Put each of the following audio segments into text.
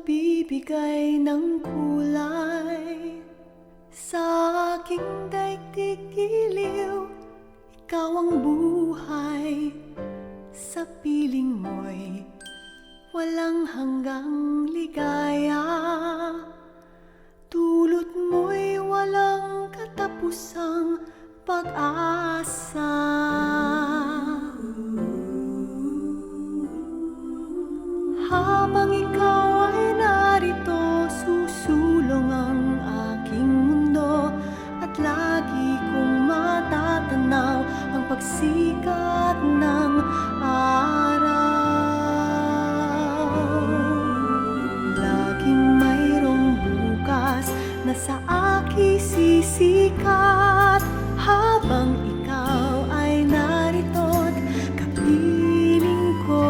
nagbibigay ng kulay sa aking daigdig iliw. Ikaw ang buhay, sa piling mo'y walang hanggang ligaya. Dulot mo'y walang katapusang pag-asa. Habang ikaw ay narito, susulong ang aking mundo, at lagi kong matatanaw ang pagsikat ng araw. Laging mayroong bukas na sa aking sisikat, habang ikaw ay narito't kapiling ko.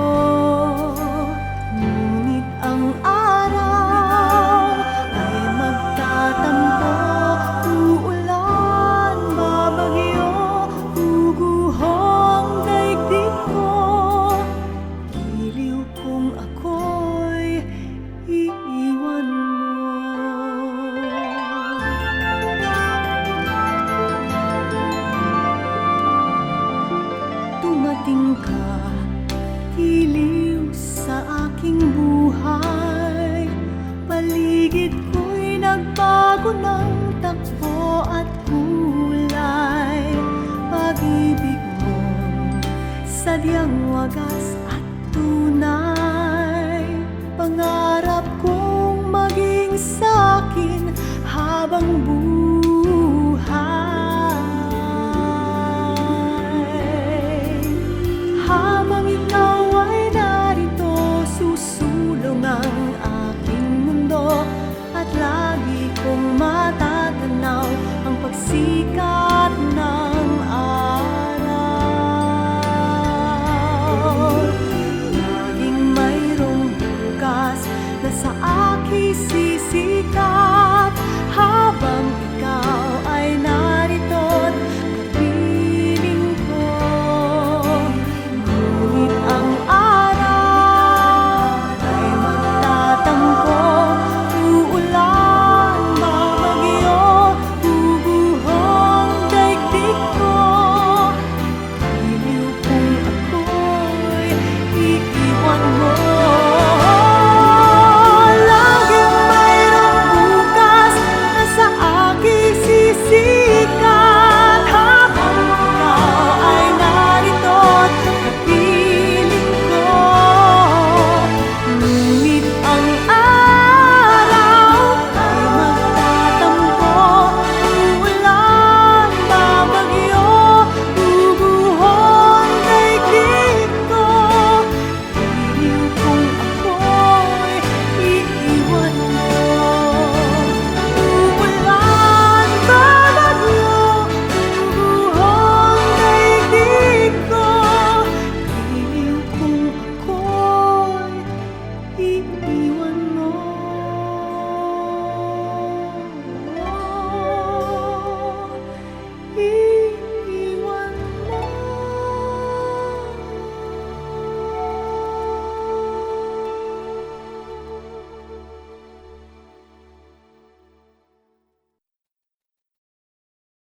Ngunit ang araw ay magtatampo, uulan, babagyo, guguhong daigdig ko. Giliw kung ako'y iiwan mo. Dumating ka, giliw sa aking buhay. Paligid ko'y nagbago ng takbo at kulay. Pag-ibig mong sadyang wagas at tunay. Pangarap kong maging sa'kin habang buhay.